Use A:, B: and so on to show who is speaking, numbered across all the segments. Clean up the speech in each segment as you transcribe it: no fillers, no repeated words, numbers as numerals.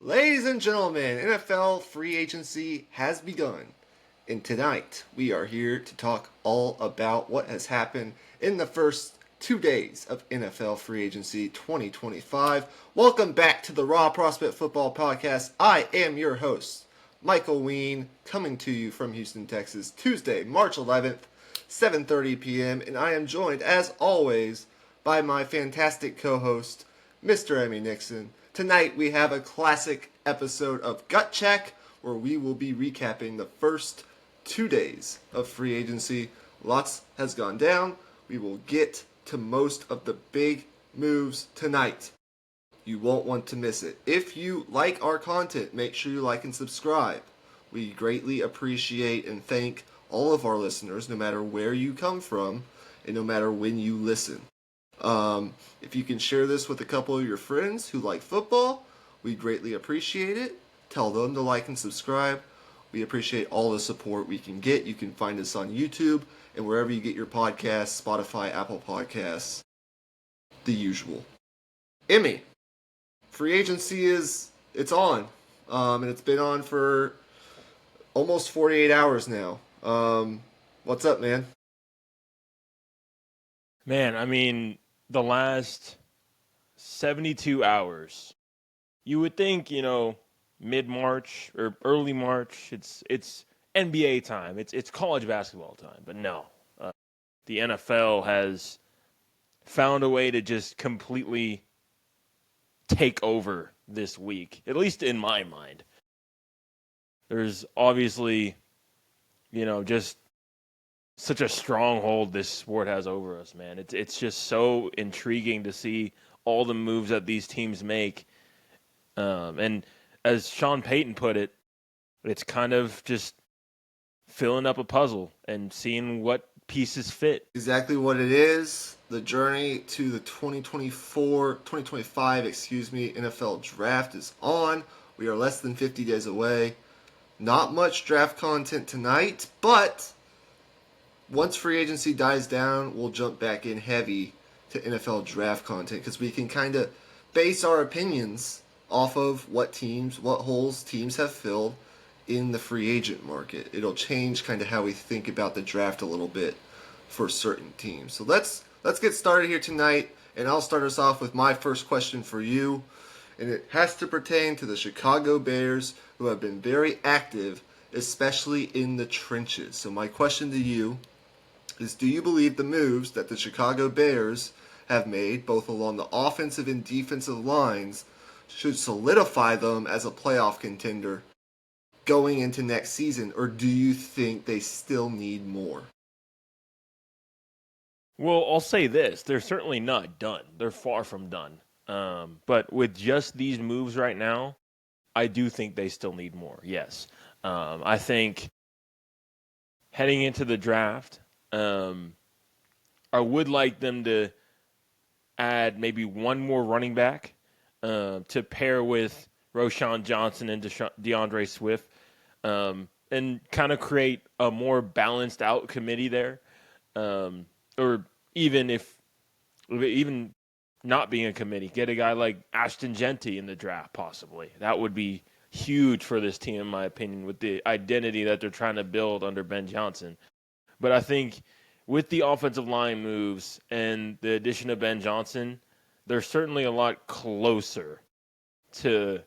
A: Ladies and gentlemen, NFL free agency has begun, and tonight we are here to talk all about what has happened in the first 2 days of NFL free agency 2025. Welcome back to the Raw Prospect Football Podcast. I am your host, Michael Wein, coming to you from Houston, Texas, Tuesday, March 11th, 7:30 p.m., and I am joined, as always, by my fantastic co-host, Mr. Emmy Nixon. Tonight we have a classic episode of Gut Check where we will be recapping the first 2 days of free agency. Lots has gone down. We will get to most of the big moves tonight. You won't want to miss it. If you like our content, make sure you like and subscribe. We greatly appreciate and thank all of our listeners, no matter where you come from and no matter when you listen. If you can share this with a couple of your friends who like football, we greatly appreciate it. Tell them to like and subscribe. We appreciate all the support we can get. You can find us on YouTube and wherever you get your podcasts, Spotify, Apple Podcasts, the usual. Emmy, free agency it's on. And it's been on for almost 48 hours now. What's up, man?
B: Man, the last 72 hours, you would think, mid-March or early March, it's NBA time. It's college basketball time. But no, the NFL has found a way to just completely take over this week, at least in my mind. There's obviously, just such a stronghold this sport has over us, man. It's just so intriguing to see all the moves that these teams make. And as Sean Payton put it, it's kind of just filling up a puzzle and seeing what pieces fit.
A: Exactly what it is. The journey to the 2025 NFL draft is on. We are less than 50 days away. Not much draft content tonight, but once free agency dies down, we'll jump back in heavy to NFL draft content because we can kind of base our opinions off of what holes teams have filled in the free agent market. It'll change kind of how we think about the draft a little bit for certain teams. So let's get started here tonight, and I'll start us off with my first question for you, and it has to pertain to the Chicago Bears, who have been very active, especially in the trenches. So my question to you is, do you believe the moves that the Chicago Bears have made, both along the offensive and defensive lines, should solidify them as a playoff contender going into next season, or do you think they still need more?
B: Well, I'll say this. They're certainly not done. They're far from done. But with just these moves right now, I do think they still need more, yes. I think heading into the draft, I would like them to add maybe one more running back to pair with Roschon Johnson and DeAndre Swift, and kind of create a more balanced out committee there. Or even not being a committee, get a guy like Ashton Genty in the draft possibly. That would be huge for this team, in my opinion, with the identity that they're trying to build under Ben Johnson. But I think with the offensive line moves and the addition of Ben Johnson, they're certainly a lot closer to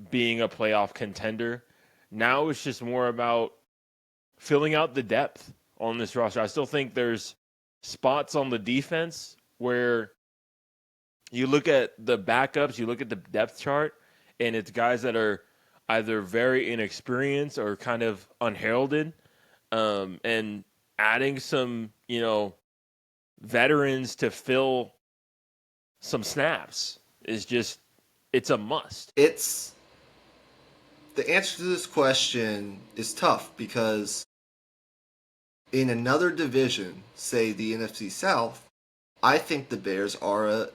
B: being a playoff contender. Now it's just more about filling out the depth on this roster. I still think there's spots on the defense where you look at the backups, you look at the depth chart, and it's guys that are either very inexperienced or kind of unheralded, and adding some, veterans to fill some snaps is just, it's a must.
A: The answer to this question is tough because in another division, say the NFC South, I think the Bears are a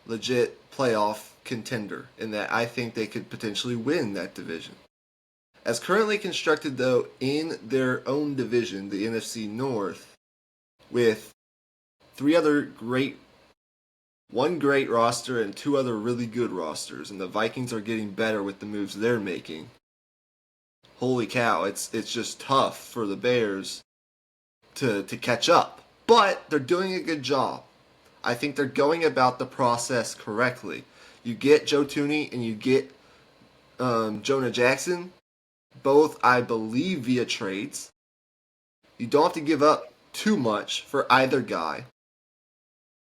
A: legit playoff contender in that I think they could potentially win that division. As currently constructed, though, in their own division, the NFC North, with three other great one great roster and two other really good rosters, and the Vikings are getting better with the moves they're making. Holy cow, it's just tough for the Bears to catch up. But they're doing a good job. I think they're going about the process correctly. You get Joe Thuney and you get Jonah Jackson, both I believe via trades. You don't have to give up too much for either guy.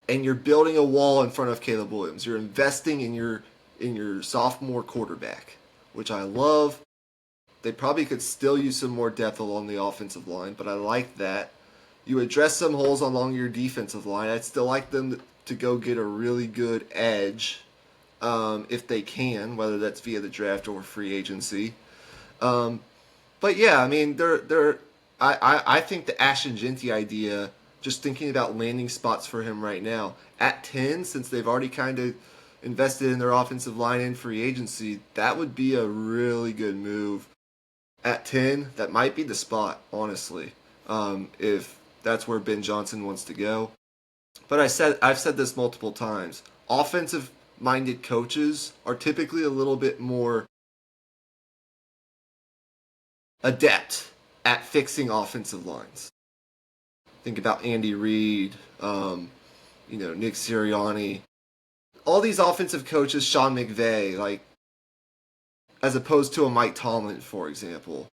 A: And you're building a wall in front of Caleb Williams. You're investing in your sophomore quarterback, which I love. They probably could still use some more depth along the offensive line, but I like that. You address some holes along your defensive line. I'd still like them to go get a really good edge if they can, whether that's via the draft or free agency. But yeah, I mean, I think the Ashton Jeanty idea, just thinking about landing spots for him right now at 10, since they've already kind of invested in their offensive line and free agency, that would be a really good move. At 10, that might be the spot, honestly, if that's where Ben Johnson wants to go. But I've said this multiple times. Offensive-minded coaches are typically a little bit more adept at fixing offensive lines. Think about Andy Reid, Nick Sirianni. All these offensive coaches, Sean McVay, like, as opposed to a Mike Tomlin, for example.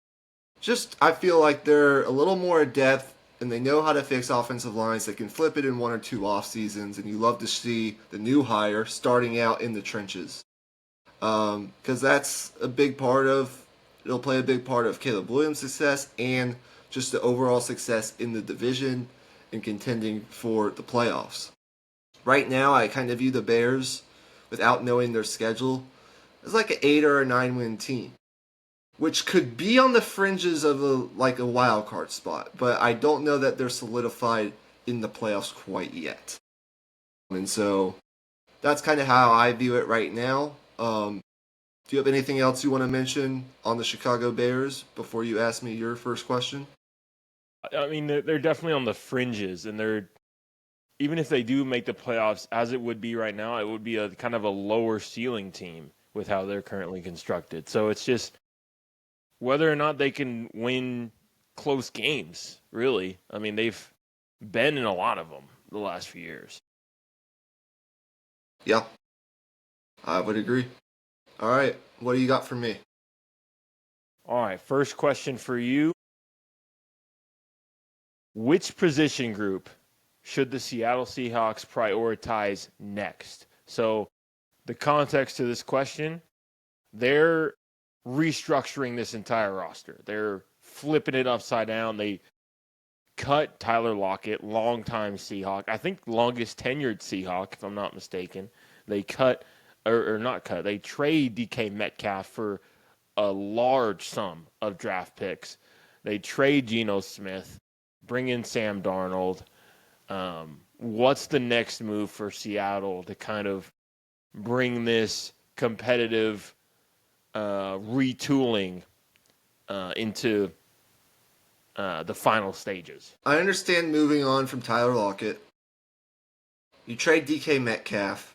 A: I feel like they're a little more adept and they know how to fix offensive lines. They can flip it in one or two off seasons, and you love to see the new hire starting out in the trenches. Because that's a big part of, it'll play a big part of Caleb Williams' success and just the overall success in the division and contending for the playoffs. Right now, I kind of view the Bears, without knowing their schedule, as like an 8 or a 9 win team, which could be on the fringes of a wild card spot, but I don't know that they're solidified in the playoffs quite yet. And so that's kind of how I view it right now. Do you have anything else you want to mention on the Chicago Bears before you ask me your first question?
B: I mean, they're definitely on the fringes, and they're, even if they do make the playoffs, as it would be right now, it would be a kind of a lower ceiling team with how they're currently constructed. So it's just whether or not they can win close games, really. I mean, they've been in a lot of them the last few years.
A: Yeah, I would agree. All right, what do you got for me?
B: All right, first question for you. Which position group should the Seattle Seahawks prioritize next? So the context to this question, they're restructuring this entire roster. They're flipping it upside down. They cut Tyler Lockett, longtime Seahawk, I think longest tenured Seahawk, if I'm not mistaken. They cut, or not cut, they trade DK Metcalf for a large sum of draft picks. They trade Geno Smith, bring in Sam Darnold. What's the next move for Seattle to kind of bring this competitive retooling into the final stages?
A: I understand moving on from Tyler Lockett. You trade DK Metcalf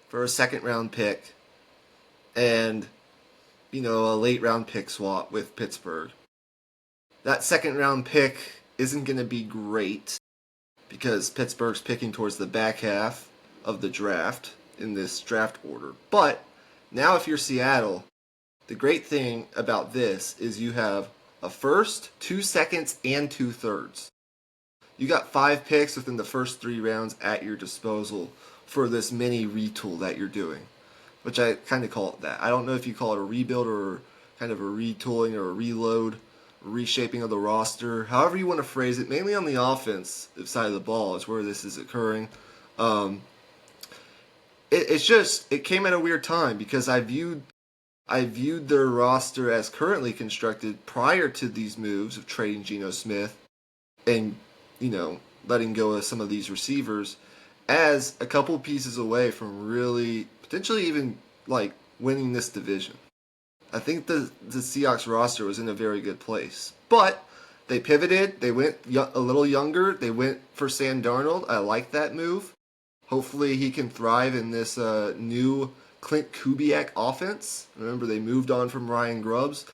A: for a second round pick and, a late round pick swap with Pittsburgh. That second round pick isn't going to be great because Pittsburgh's picking towards the back half of the draft in this draft order. But now if you're Seattle, the great thing about this is you have a first, 2 seconds, and 2 thirds. You got 5 picks within the first 3 rounds at your disposal for this mini retool that you're doing, which I kind of call it that. I don't know if you call it a rebuild or kind of a retooling or a reload, reshaping of the roster, however you want to phrase it. Mainly on the offensive side of the ball is where this is occurring. It came at a weird time because I viewed their roster as currently constructed prior to these moves of trading Geno Smith and, letting go of some of these receivers as a couple pieces away from really potentially even winning this division. I think the Seahawks roster was in a very good place. But they pivoted. They went a little younger. They went for Sam Darnold. I like that move. Hopefully he can thrive in this new Clint Kubiak offense. Remember, they moved on from Ryan Grubbs.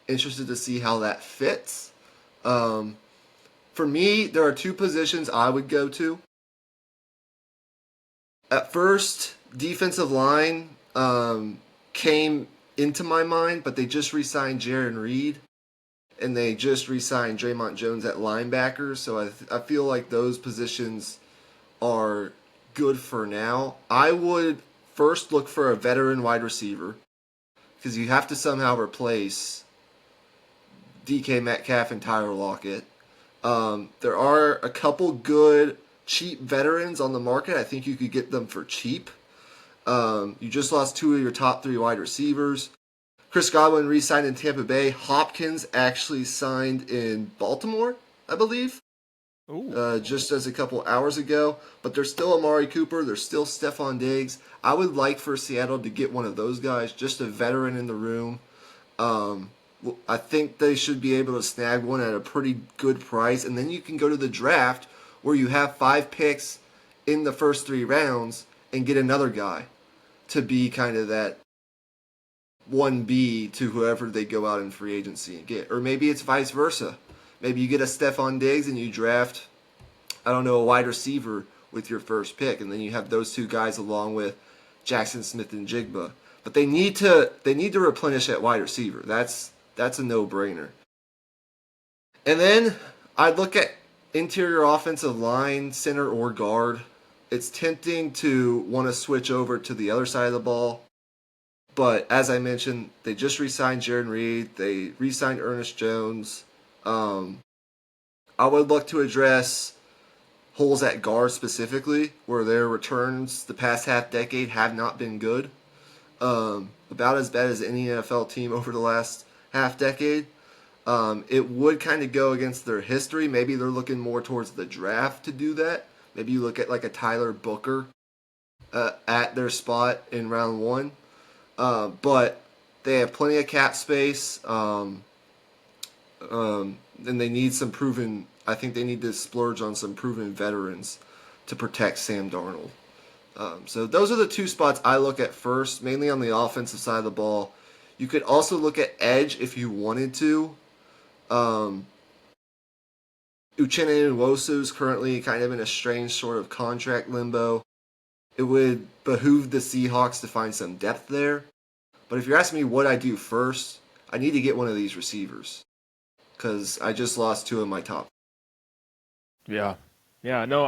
A: Interested to see how that fits. Um, for me, there are two positions I would go to. At first, defensive line came into my mind, but they just re-signed Jaron Reed and they just re-signed Draymond Jones at linebacker. So I feel like those positions are good for now. I would first look for a veteran wide receiver because you have to somehow replace DK Metcalf and Tyler Lockett. There are a couple good cheap veterans on the market. I think you could get them for cheap. You just lost two of your top three wide receivers. Chris Godwin re-signed in Tampa Bay. Hopkins actually signed in Baltimore, I believe, just as a couple hours ago. But there's still Amari Cooper. There's still Stephon Diggs. I would like for Seattle to get one of those guys, just a veteran in the room. I think they should be able to snag one at a pretty good price. And then you can go to the draft where you have 5 picks in the first 3 rounds and get another guy to be kind of that 1B to whoever they go out in free agency and get. Or maybe it's vice versa. Maybe you get a Stephon Diggs and you draft, I don't know, a wide receiver with your first pick. And then you have those two guys along with Jackson Smith and Jigba. But they need to replenish at wide receiver. That's a no-brainer. And then I'd look at interior offensive line, center or guard. It's tempting to want to switch over to the other side of the ball. But as I mentioned, they just re-signed Jaron Reed. They re-signed Ernest Jones. I would look to address holes at guard specifically, where their returns the past half decade have not been good. About as bad as any NFL team over the last half decade. It would kind of go against their history. Maybe they're looking more towards the draft to do that. Maybe you look at like a Tyler Booker at their spot in round 1. But they have plenty of cap space. And they need some proven. I think they need to splurge on some proven veterans to protect Sam Darnold. So those are the two spots I look at first, mainly on the offensive side of the ball. You could also look at edge if you wanted to. Uchenna Nwosu is currently kind of in a strange sort of contract limbo. It would behoove the Seahawks to find some depth there. But if you're asking me what I do first, I need to get one of these receivers. Because I just lost 2 of my top.
B: Yeah. Yeah, no,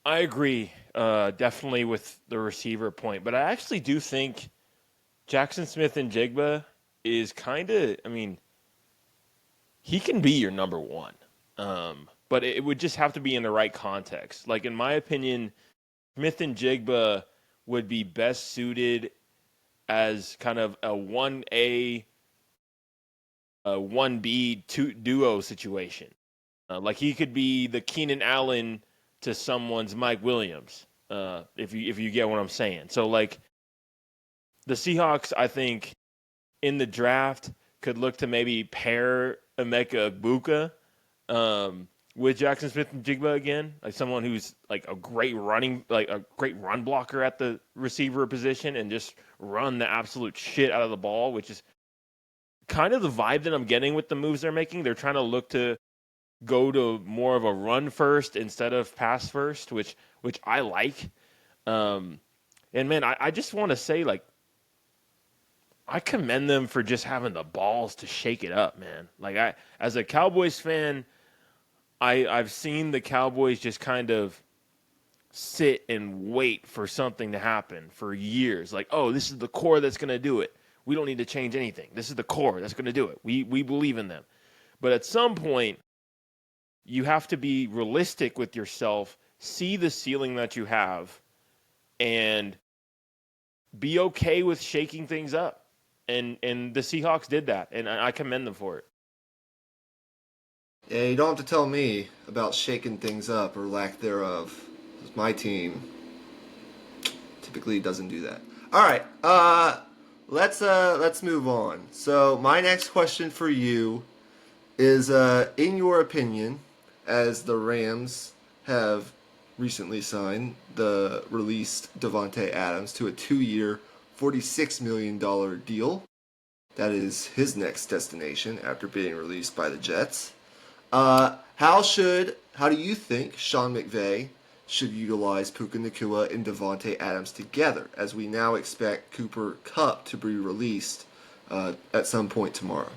B: I agree definitely with the receiver point. But I actually do think Jackson Smith and Jigba is kind of, I mean, he can be your number 1. But it would just have to be in the right context. Like, in my opinion, Smith and Jigba would be best suited as kind of a 1A, 1B duo situation. Like, he could be the Keenan Allen to someone's Mike Williams, if you get what I'm saying. So, like, the Seahawks, I think, in the draft could look to maybe pair Emeka Egbuka with Jackson Smith and Jigba again, like someone who's like a great run blocker at the receiver position and just run the absolute shit out of the ball, which is kind of the vibe that I'm getting with the moves they're making. They're trying to look to go to more of a run first instead of pass first, which I like. And man, I just want to say, like, I commend them for just having the balls to shake it up, man. Like, as a Cowboys fan, I've seen the Cowboys just kind of sit and wait for something to happen for years. Like, oh, this is the core that's going to do it. We don't need to change anything. This is the core that's going to do it. We believe in them. But at some point, you have to be realistic with yourself, see the ceiling that you have, and be okay with shaking things up. And the Seahawks did that, and I commend them for it.
A: Yeah, you don't have to tell me about shaking things up or lack thereof. My team typically doesn't do that. All right, let's move on. So my next question for you is, in your opinion, as the Rams have recently signed the released Davante Adams to a 2-year, $46 million deal. That is his next destination after being released by the Jets. How do you think Sean McVay should utilize Puka Nacua and Davante Adams together, as we now expect Cooper Kupp to be released at some point tomorrow?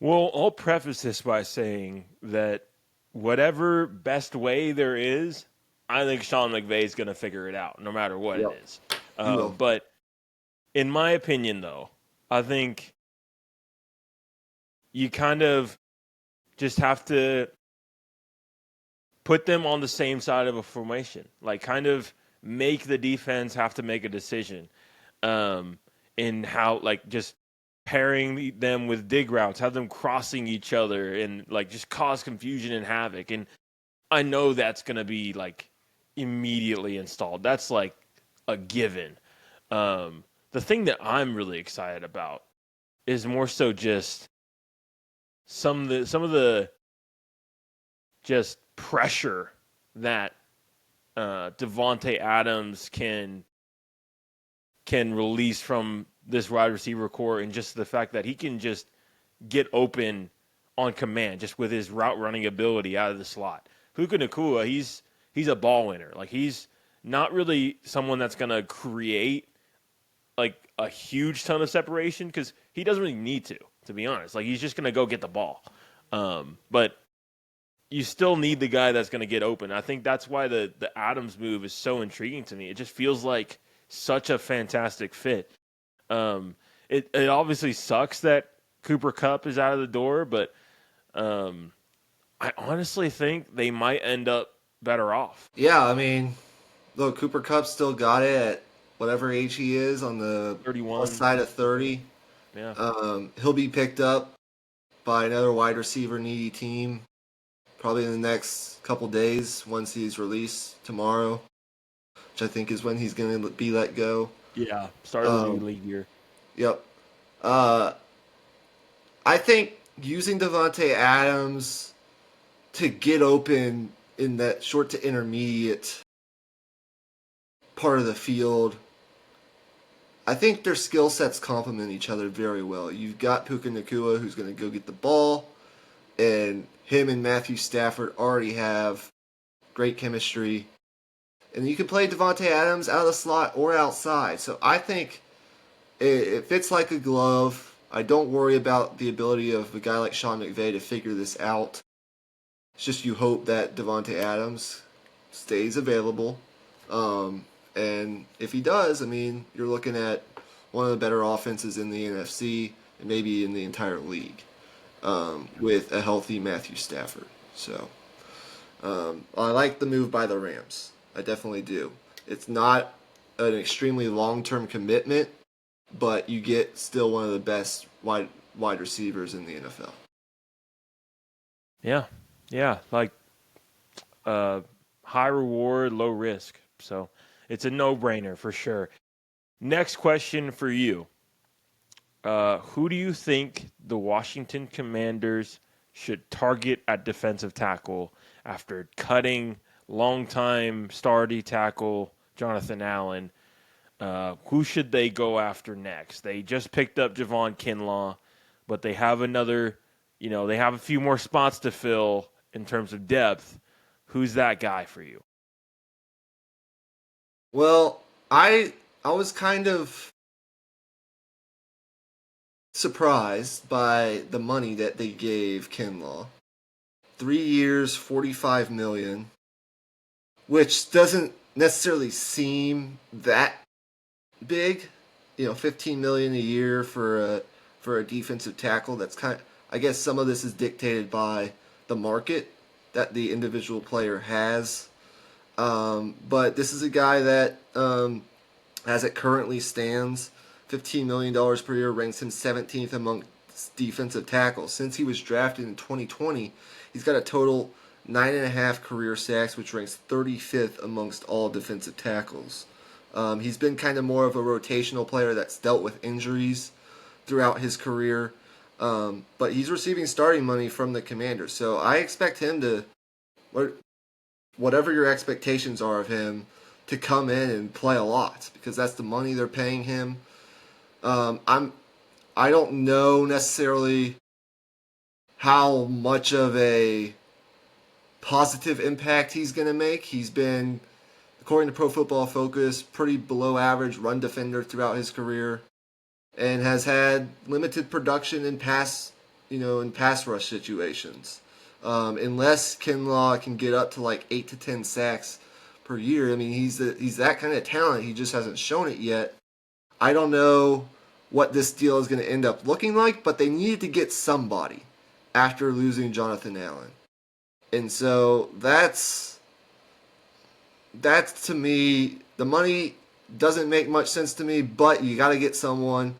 B: Well, I'll preface this by saying that whatever best way there is, I think Sean McVay is going to figure it out, no matter what it
A: Yep,
B: is.
A: he will.
B: But in my opinion, though, I think you kind of just have to put them on the same side of a formation, like kind of make the defense have to make a decision in how, like, just pairing them with dig routes, have them crossing each other and like just cause confusion and havoc. And I know that's going to be like immediately installed. That's like a given. The thing that I'm really excited about is more so just some of the just pressure that Davante Adams can release from this wide receiver core, and just the fact that he can just get open on command just with his route running ability out of the slot. Puka Nacua, he's a ball winner. Like, he's not really someone that's going to create like a huge ton of separation because he doesn't really need to be honest. Like, he's just going to go get the ball. But you still need the guy that's going to get open. I think that's why the Adams move is so intriguing to me. It just feels like such a fantastic fit. It obviously sucks that Cooper Kupp is out of the door, but I honestly think they might end up better off.
A: Yeah, I mean, look, Cooper Kupp still got it at whatever age he is on the plus
B: 31.
A: side of 30.
B: Yeah.
A: He'll be picked up by another wide receiver needy team probably in the next couple days once he's released tomorrow, which I think is when he's going to be let go.
B: Yeah. Start of the new league year.
A: Yep. I think using Davante Adams to get open in that short to intermediate part of the field, I think their skill sets complement each other very well. You've got Puka Nacua, who's going to go get the ball, and him and Matthew Stafford already have great chemistry. And you can play Davante Adams out of the slot or outside. So I think it fits like a glove. I don't worry about the ability of a guy like Sean McVay to figure this out. It's just you hope that Davante Adams stays available. And if he does, I mean, you're looking at one of the better offenses in the NFC and maybe in the entire league with a healthy Matthew Stafford. So I like the move by the Rams. I definitely do. It's not an extremely long-term commitment, but you get still one of the best wide receivers in the NFL.
B: Yeah. Yeah. Like, high reward, low risk. So it's a no-brainer for sure. Next question for you. Who do you think the Washington Commanders should target at defensive tackle after cutting longtime starting tackle Jonathan Allen? Who should they go after next? They just picked up Javon Kinlaw, but they have they have a few more spots to fill in terms of depth. Who's that guy for you?
A: Well, I was kind of surprised by the money that they gave Kinlaw. 3 years, $45 million, which doesn't necessarily seem that big. $15 million a year for a defensive tackle. That's I guess some of this is dictated by the market that the individual player has. But this is a guy that, as it currently stands, $15 million per year ranks him 17th among defensive tackles. Since he was drafted in 2020, he's got a total 9.5 career sacks, which ranks 35th amongst all defensive tackles. He's been kind of more of a rotational player that's dealt with injuries throughout his career, but he's receiving starting money from the Commanders. So I expect him to whatever your expectations are of him, to come in and play a lot because that's the money they're paying him. I'm I don't know necessarily how much of a positive impact he's going to make. He's been, according to Pro Football Focus, pretty below average run defender throughout his career, and has had limited production in pass rush situations. Unless Kinlaw can get up to like 8 to 10 sacks per year, I mean he's that kind of talent. He just hasn't shown it yet. I don't know what this deal is going to end up looking like, but they needed to get somebody after losing Jonathan Allen. And so that's to me, the money doesn't make much sense to me, but you got to get someone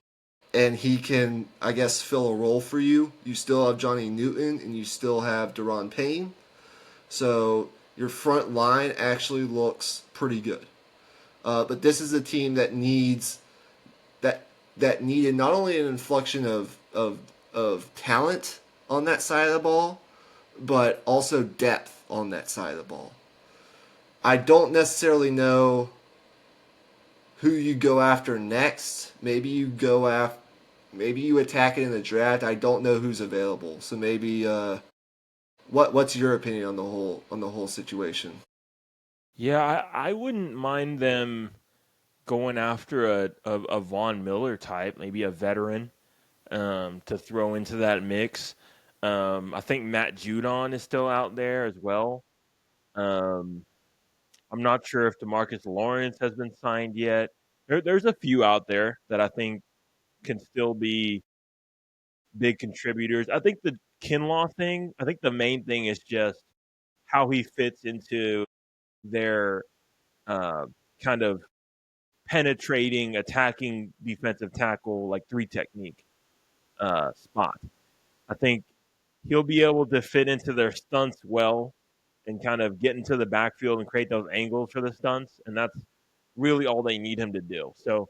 A: and he can, I guess, fill a role for you. You still have Johnny Newton and you still have Deron Payne. So your front line actually looks pretty good. But this is a team that needed not only an inflection of talent on that side of the ball, but also depth on that side of the ball. I don't necessarily know who you go after next. Maybe you attack it in the draft. I don't know who's available. So maybe what's your opinion on the whole situation?
B: Yeah, I wouldn't mind them going after a Von Miller type, maybe a veteran, to throw into that mix. I think Matt Judon is still out there as well. Um, I'm not sure if Demarcus Lawrence has been signed yet. There's a few out there that I think can still be big contributors. I think the Kinlaw thing, I think the main thing is just how he fits into their uh, kind of penetrating, attacking defensive tackle, like three technique spot. I think he'll be able to fit into their stunts well and kind of get into the backfield and create those angles for the stunts. And that's really all they need him to do. So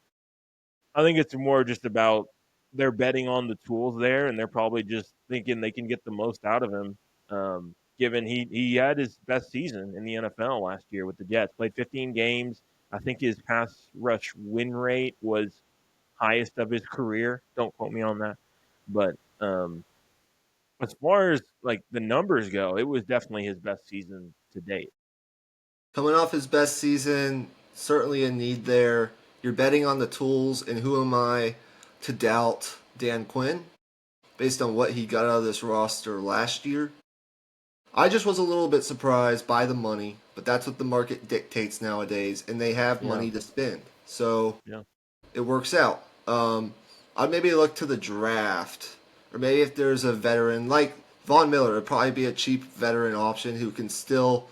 B: I think it's more just about they're betting on the tools there, and they're probably just thinking they can get the most out of him. Given he had his best season in the NFL last year with the Jets, played 15 games. I think his pass rush win rate was highest of his career. Don't quote me on that, but as far as like the numbers go, it was definitely his best season to date.
A: Coming off his best season, certainly a need there. You're betting on the tools, and who am I to doubt Dan Quinn based on what he got out of this roster last year? I just was a little bit surprised by the money, but that's what the market dictates nowadays, and they have
B: Yeah,
A: money to spend. So
B: yeah,
A: it works out. I'd maybe look to the draft, or maybe if there's a veteran like Von Miller, it'd probably be a cheap veteran option who can still,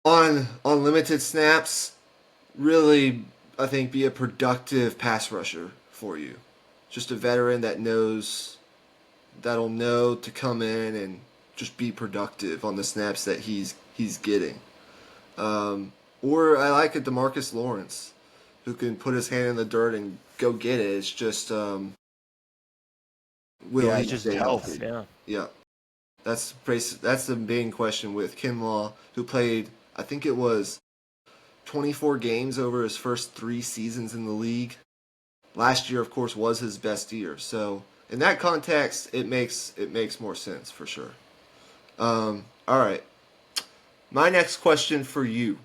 A: on limited snaps, really, I think, be a productive pass rusher for you. Just a veteran that'll know to come in and just be productive on the snaps that he's getting. Or I like a Demarcus Lawrence who can put his hand in the dirt and go get it. It's just will
B: yeah.
A: he
B: It's just
A: stay
B: health.
A: healthy?
B: Yeah,
A: Yeah, that's the main question with Kinlaw, who played, I think it was 24 games over his first 3 seasons in the league. Last year, of course, was his best year. So in that context, it makes more sense for sure. All right, my next question for you: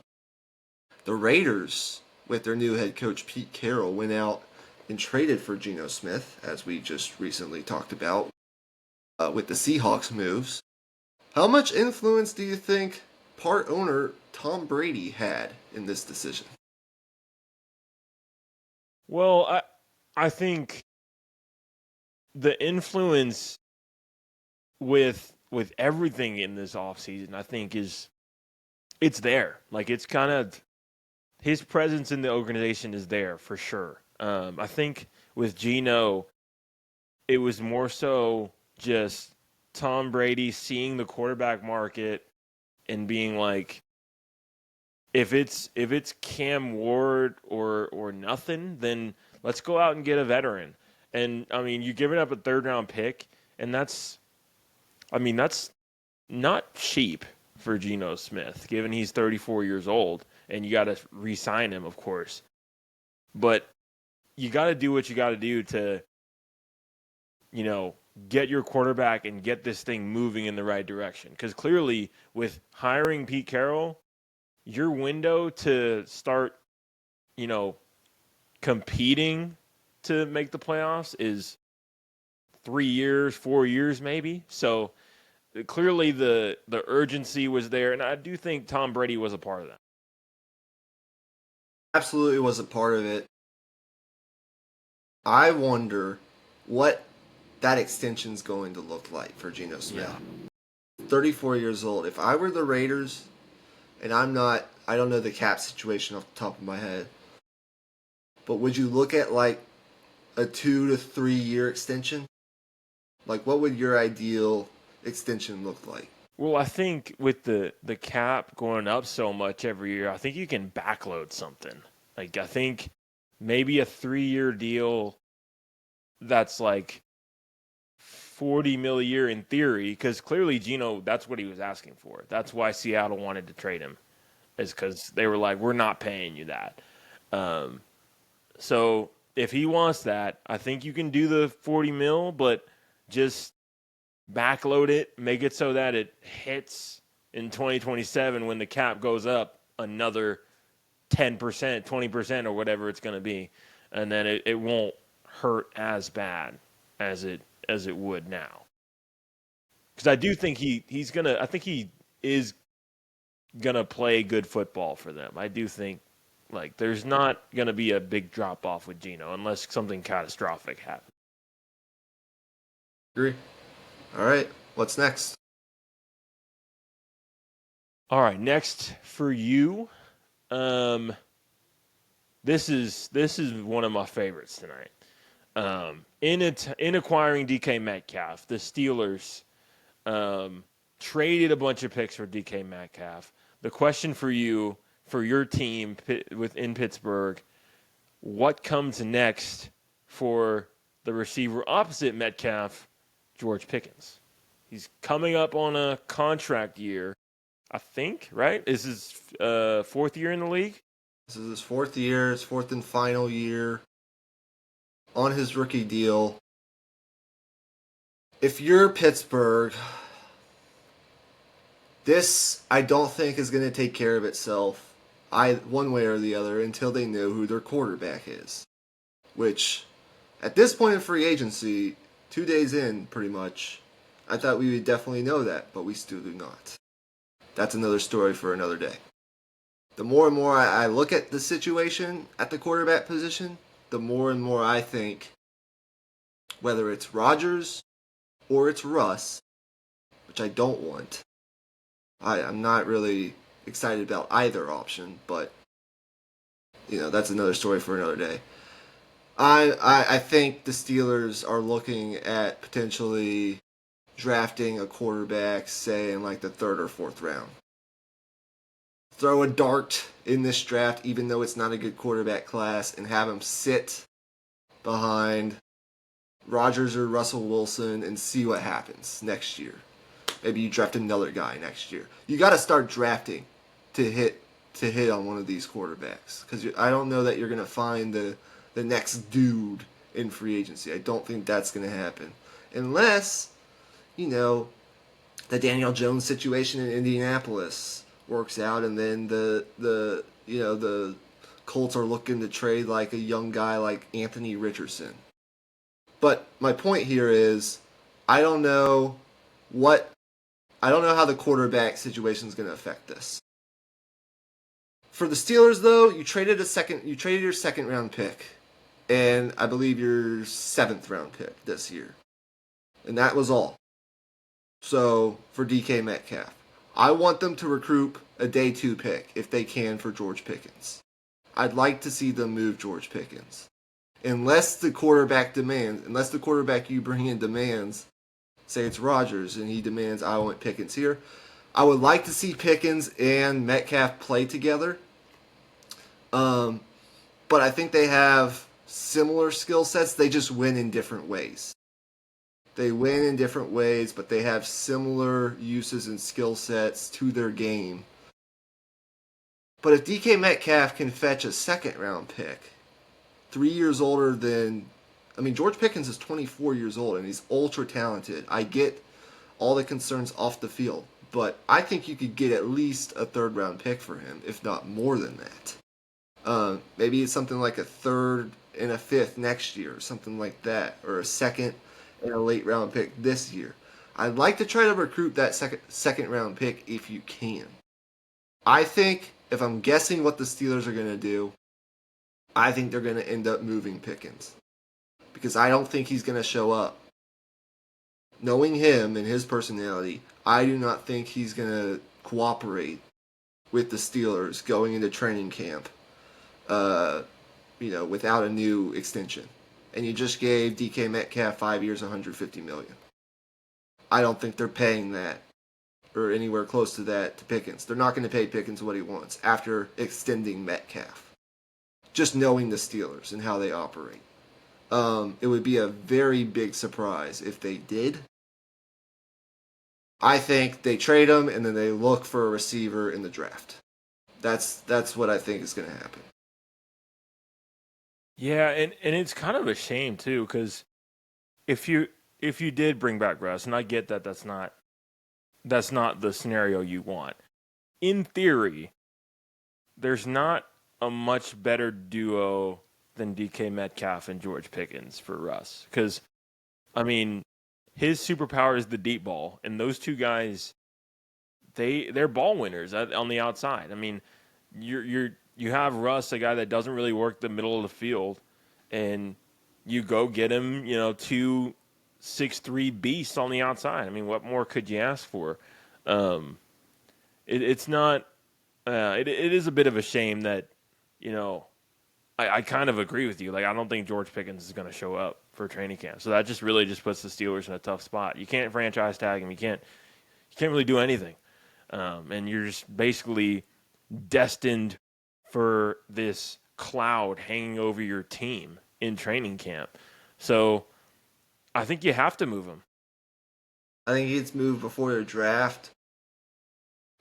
A: the Raiders, with their new head coach Pete Carroll, went out and traded for Geno Smith, as we just recently talked about with the Seahawks moves. How much influence do you think part owner Tom Brady had in this decision?
B: well, I think the influence with everything in this offseason, I think is it's there. Like it's kind of his presence in the organization is there for sure. I think with Geno, it was more so just Tom Brady seeing the quarterback market and being like, if it's Cam Ward or nothing, then let's go out and get a veteran. And I mean, you're giving up a third round pick, and that's I mean that's not cheap. for Geno Smith, given he's 34 years old, and you got to re-sign him, of course. But you got to do what you got to do to, get your quarterback and get this thing moving in the right direction. Because clearly, with hiring Pete Carroll, your window to start, you know, competing to make the playoffs is 3 years, 4 years maybe. So clearly the urgency was there, and I do think Tom Brady was a part of that.
A: Absolutely was a part of it. I wonder what that extension's going to look like for Geno Smith.
B: Yeah.
A: 34 years old. If I were the Raiders, and I don't know the cap situation off the top of my head, but would you look at like a 2 to 3 year extension? Like, what would your ideal extension look like?
B: Well, I think with the cap going up so much every year, I think you can backload something. Like, I think maybe a 3-year deal that's like 40 mil a year in theory, because clearly Geno, that's what he was asking for. That's why Seattle wanted to trade him, is because they were like, we're not paying you that. So if he wants that, I think you can do the 40 mil, but just backload it, make it so that it hits in 2027 when the cap goes up another 10%, 20%, or whatever it's going to be. And then it won't hurt as bad as it would now. Because I do think he is going to play good football for them. I do think, like, there's not going to be a big drop off with Geno unless something catastrophic happens.
A: Agree. All right. What's next?
B: All right, next for you. This is one of my favorites tonight. In acquiring DK Metcalf, the Steelers traded a bunch of picks for DK Metcalf. The question for you, for your team within Pittsburgh, what comes next for the receiver opposite Metcalf, George Pickens? He's coming up on a contract year, I think, right? Is his 4th year in the league?
A: This is his 4th year, his 4th and final year on his rookie deal. If you're Pittsburgh, this I don't think is going to take care of itself one way or the other until they know who their quarterback is. Which, at this point in free agency, 2 days in pretty much, I thought we would definitely know that, but we still do not. That's another story for another day. The more and more I look at the situation at the quarterback position, the more and more I think whether it's Rodgers or it's Russ, which I don't want. I'm not really excited about either option, but that's another story for another day. I think the Steelers are looking at potentially drafting a quarterback, say in like the 3rd or 4th round. Throw a dart in this draft, even though it's not a good quarterback class, and have him sit behind Rodgers or Russell Wilson and see what happens next year. Maybe you draft another guy next year. You got to start drafting to hit on one of these quarterbacks, because I don't know that you're going to find the next dude in free agency. I don't think that's going to happen unless the Daniel Jones situation in Indianapolis works out, and then the Colts are looking to trade like a young guy like Anthony Richardson. But my point here is, I don't know how the quarterback situation is going to affect this. For the Steelers, though, you traded your 2nd round pick, and I believe your 7th round pick this year, and that was all. So for DK Metcalf, I want them to recruit a day 2 pick if they can for George Pickens. I'd like to see them move George Pickens. Unless the quarterback you bring in demands, say it's Rodgers, and he demands, I want Pickens here. I would like to see Pickens and Metcalf play together. But I think they have similar skill sets. They just win in different ways. They win in different ways, but they have similar uses and skill sets to their game. But if DK Metcalf can fetch a second round pick, 3 years older than. I mean, George Pickens is 24 years old and he's ultra talented. I get all the concerns off the field, but I think you could get at least a third round pick for him, if not more than that. Maybe it's something like a third and a fifth next year, or something like that, or a second and a late round pick this year. I'd like to try to recruit that second round pick if you can. I think if I'm guessing what the Steelers are going to do, I think they're going to end up moving Pickens because I don't think he's going to show up. Knowing him and his personality, I do not think he's going to cooperate with the Steelers going into training camp. Without a new extension. And you just gave DK Metcalf 5 years, $150 million. I don't think they're paying that or anywhere close to that to Pickens. They're not going to pay Pickens what he wants after extending Metcalf. Just knowing the Steelers and how they operate. It would be a very big surprise if they did. I think they trade him and then they look for a receiver in the draft. That's what I think is going to happen.
B: Yeah, and it's kind of a shame too, because if you did bring back Russ, and I get that that's not the scenario you want. In theory, there's not a much better duo than DK Metcalf and George Pickens for Russ, because I mean, his superpower is the deep ball, and those two guys, they're ball winners on the outside. I mean, you have Russ, a guy that doesn't really work the middle of the field, and you go get him, 2'6'3" beasts on the outside. I mean, what more could you ask for? It's not. It is a bit of a shame that, I kind of agree with you. Like, I don't think George Pickens is going to show up for training camp, so that just really just puts the Steelers in a tough spot. You can't franchise tag him. You can't really do anything, and you're just basically destined for this cloud hanging over your team in training camp. So I think you have to move him.
A: I think he gets moved before the draft,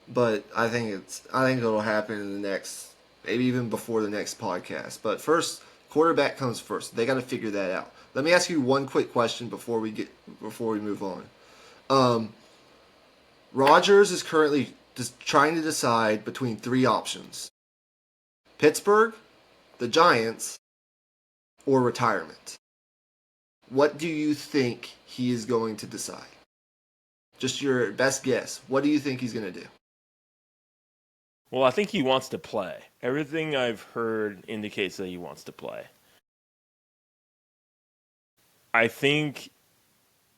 A: but I think it'll happen in the next, maybe even before the next podcast. But first, quarterback comes first. They got to figure that out. Let me ask you one quick question before we move on. Rodgers is currently just trying to decide between three options: Pittsburgh, the Giants, or retirement. What do you think he is going to decide? Just your best guess. What do you think he's going to do?
B: Well, I think he wants to play. Everything I've heard indicates that he wants to play. I think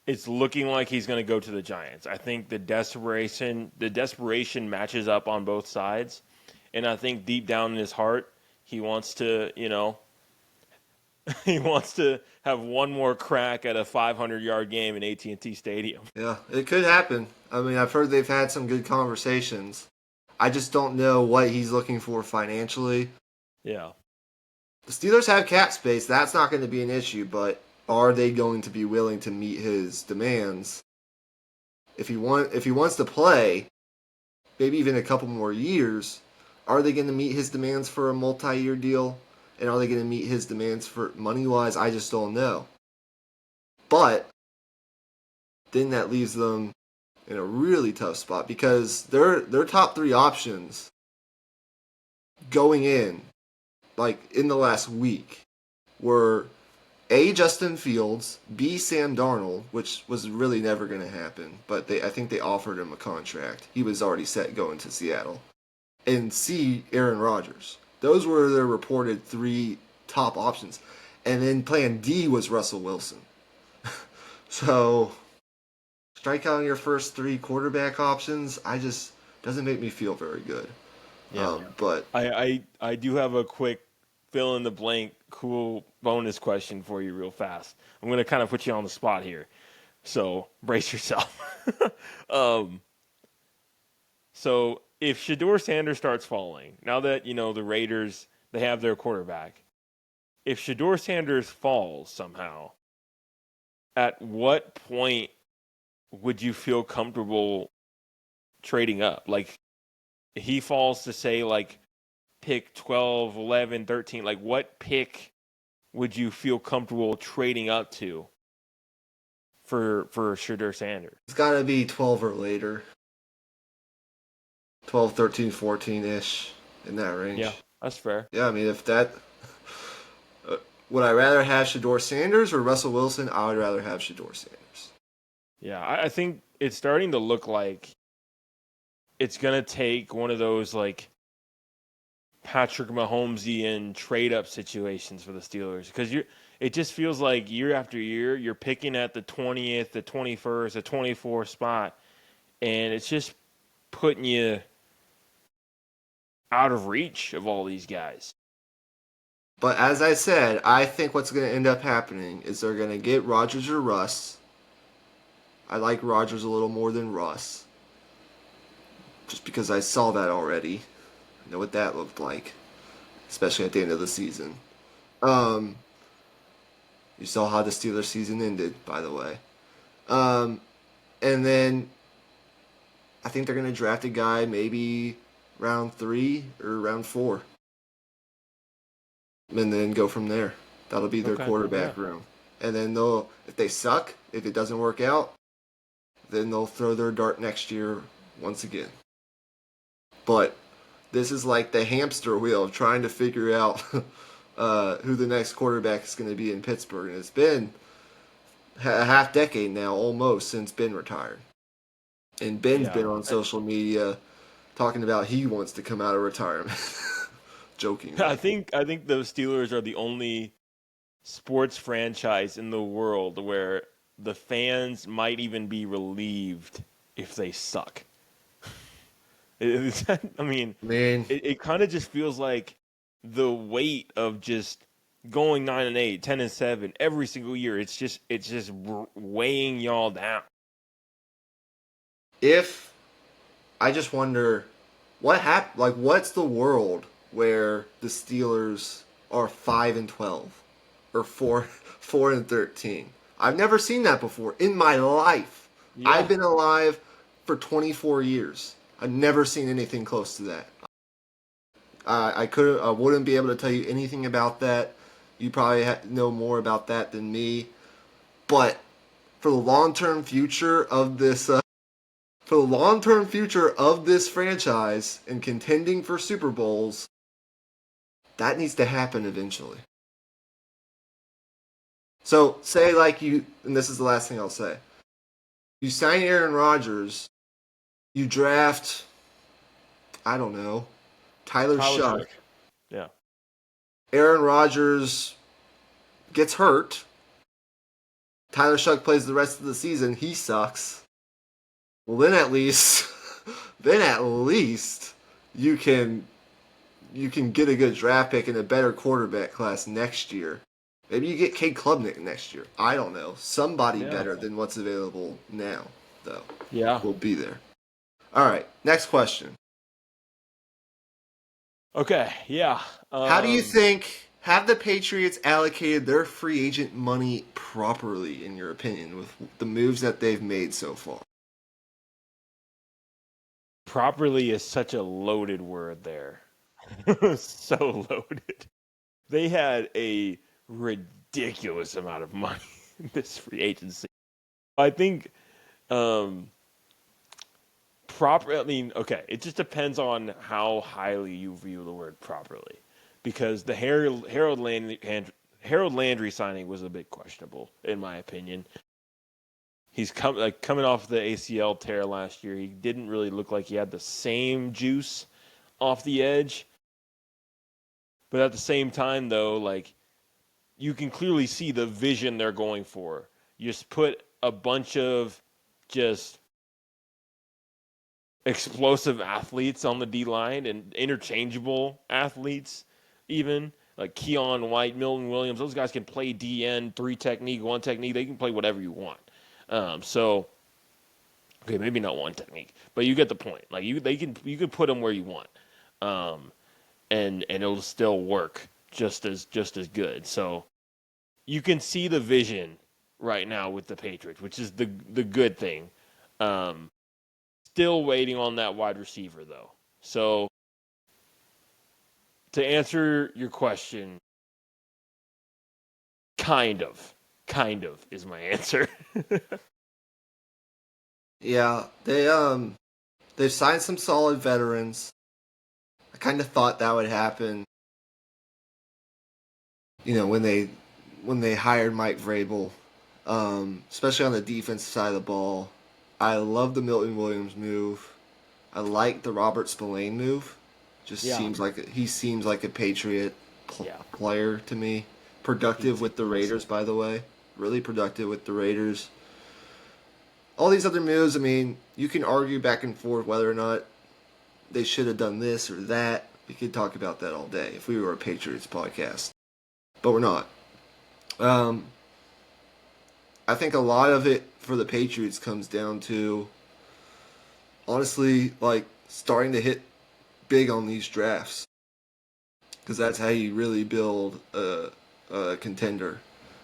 B: it's looking like he's going to go to the Giants. I think the desperation matches up on both sides, and I think deep down in his heart, he wants to, he wants to have one more crack at a 500-yard game in AT&T Stadium.
A: Yeah, it could happen. I mean, I've heard they've had some good conversations. I just don't know what he's looking for financially.
B: Yeah.
A: The Steelers have cap space. That's not going to be an issue, but are they going to be willing to meet his demands? If he wants to play, maybe even a couple more years, are they going to meet his demands for a multi-year deal? And are they going to meet his demands for money-wise? I just don't know. But then that leaves them in a really tough spot because their top three options going in, like in the last week, were A, Justin Fields, B, Sam Darnold, which was really never going to happen, but I think they offered him a contract. He was already set going to Seattle. And C, Aaron Rodgers. Those were their reported three top options. And then plan D was Russell Wilson. So, strike out on your first three quarterback options, doesn't make me feel very good.
B: Yeah.
A: But
B: I do have a quick fill in the blank cool bonus question for you real fast. I'm going to kind of put you on the spot here. So, brace yourself. So, if Shedeur Sanders starts falling, now that, the Raiders, they have their quarterback. If Shedeur Sanders falls somehow, at what point would you feel comfortable trading up? Like, he falls to say, like, pick 12, 11, 13. Like, what pick would you feel comfortable trading up to for Shadur Sanders?
A: It's got to be 12 or later. 12, 13, 14-ish, in that
B: Yeah,
A: range.
B: that's fair.
A: Yeah, I mean, if that... would I rather have Shador Sanders or Russell Wilson? I would rather have Shador Sanders.
B: Yeah, I think it's starting to look like it's going to take one of those, like, Patrick Mahomesian trade up situations for the Steelers, because it just feels like year after year you're picking at the 20th, the 21st, the 24th spot, and it's just putting you out of reach of all these guys.
A: But as I said, I think what's going to end up happening is they're going to get Rodgers or Russ. I like Rodgers a little more than Russ. Just because I saw that already. I know what that looked like. Especially at the end of the season. You saw how the Steelers season ended, by the way. And then I think they're going to draft a guy maybe round 3 or round 4. And then go from there. That'll be their
B: Okay, yeah.
A: quarterback room. And then if they suck, if it doesn't work out, then they'll throw their dart next year once again. But this is like the hamster wheel of trying to figure out who the next quarterback is going to be in Pittsburgh. And it's been a half decade now, almost, since Ben retired. And Ben's
B: Yeah.
A: been on social media talking about he wants to come out of retirement. Jokingly.
B: I think the Steelers are the only sports franchise in the world where the fans might even be relieved if they suck. I mean,
A: Man,
B: it kind of just feels like the weight of just going 9-8, 10-7 every single year. It's just weighing y'all down.
A: if I just wonder what happened. Like, what's the world where the Steelers are 5-12 or 4-13? I've never seen that before in my life. I've
B: Yeah.
A: been alive for 24 years. I've never seen anything close to that. I wouldn't be able to tell you anything about that. You probably know more about that than me. But for the long-term future of this for the long-term future of this franchise and contending for Super Bowls, that needs to happen eventually. So, say like you, and this is the last thing I'll say. You sign Aaron Rodgers, you draft, I don't know, Tyler
B: Tyler
A: Shuck.
B: Shook. Yeah.
A: Aaron Rodgers gets hurt. Tyler Shuck plays the rest of the season. He sucks. Well, then at least, then at least you can get a good draft pick and a better quarterback class next year. Maybe you get Cade Klubnik next year. I don't know. Somebody
B: Yeah.
A: better than what's available now, though,
B: Yeah.
A: will be there. All right, next question.
B: Okay. Yeah.
A: How do you think have the Patriots allocated their free agent money properly, in your opinion, with the moves that they've made so far?
B: Properly is such a loaded word there. So loaded. They had a ridiculous amount of money in this free agency. I think proper. I mean, okay, it just depends on how highly you view the word properly, because the Harold Landry signing was a bit questionable in my opinion. He's coming off the ACL tear last year. He didn't really look like he had the same juice off the edge. But at the same time, though, like, you can clearly see the vision they're going for. You just put a bunch of just explosive athletes on the D line and interchangeable athletes, even like Keon White, Milton Williams. Those guys can play DN, 3 technique, 1 technique. They can play whatever you want. So, okay, maybe not 1 technique, but you get the point. Like, you can put them where you want, and it'll still work just as good. So you can see the vision right now with the Patriots, which is the good thing. Um, Still waiting on that wide receiver though. So to answer your question, kind of is my answer.
A: Yeah, they've signed some solid veterans. I kind of thought that would happen. When they hired Mike Vrabel, especially on the defensive side of the ball. I love the Milton Williams move. I like the Robert Spillane move. Just
B: Yeah,
A: he seems like a Patriot
B: yeah,
A: player to me. Productive with the
B: he is.
A: Raiders, by the way. Really productive with the Raiders. All these other moves, I mean, you can argue back and forth whether or not they should have done this or that. We could talk about that all day if we were a Patriots podcast, but we're not. Um, I think a lot of it for the Patriots comes down to honestly like starting to hit big on these drafts because that's how you really build a contender.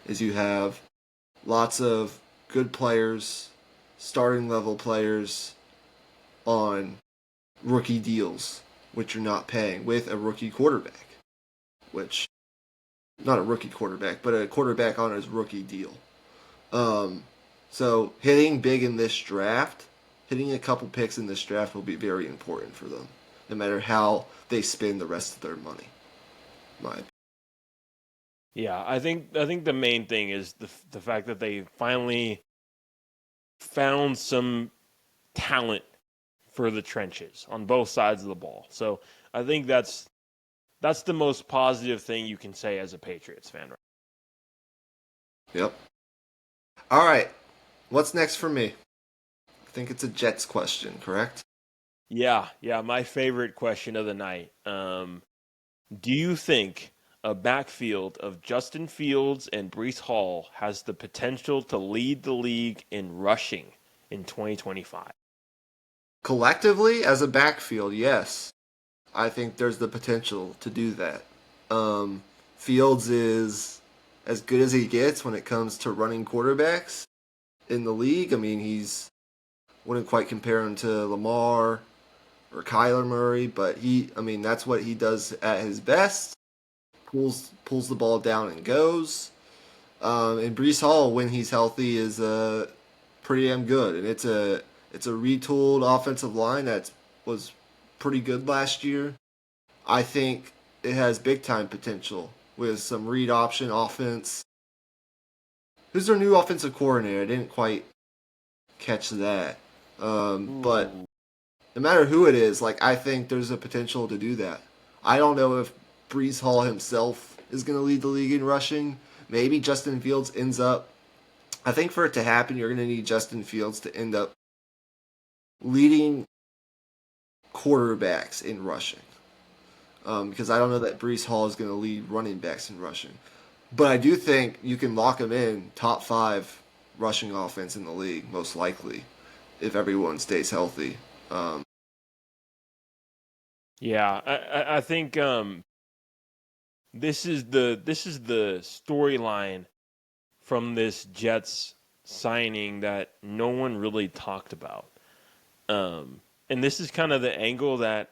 A: Is you have lots of good players, starting level players on rookie deals, which you're not paying with a rookie quarterback, which not a rookie quarterback, but a quarterback on his rookie deal. Um, so hitting big in this draft, hitting a couple picks in this draft will be very important for them, no matter how they spend the rest of their money. My opinion.
B: Yeah, I think the main thing is the fact that they finally found some talent for the trenches on both sides of the ball. So I think that's the most positive thing you can say as a Patriots fan. Right?
A: Yep. All right. What's next for me? I think it's a Jets question, correct?
B: Yeah, yeah. My favorite question of the night. Do you think a backfield of Justin Fields and Breece Hall has the potential to lead the league in rushing in 2025?
A: Collectively, as a backfield, yes. I think there's the potential to do that. Fields is as good as he gets when it comes to running quarterbacks in the league. I mean, he's wouldn't quite compare him to Lamar or Kyler Murray, but I mean, that's what he does at his best. Pulls the ball down and goes. And Brees Hall, when he's healthy, is pretty damn good, and it's a retooled offensive line that was pretty good last year. I think it has big time potential with some read option offense. Who's their new offensive coordinator? I didn't quite catch that. But
B: Ooh.
A: no matter who it is, like I think there's a potential to do that. I don't know if Brees Hall himself is going to lead the league in rushing. Maybe Justin Fields ends up. I think for it to happen, you're going to need Justin Fields to end up leading quarterbacks in rushing. Because I don't know that Brees Hall is going to lead running backs in rushing. But I do think you can lock him in top 5 rushing offense in the league, most likely, if everyone stays healthy. Um,
B: Yeah, I think this is the storyline from this Jets signing that no one really talked about. And this is kind of the angle that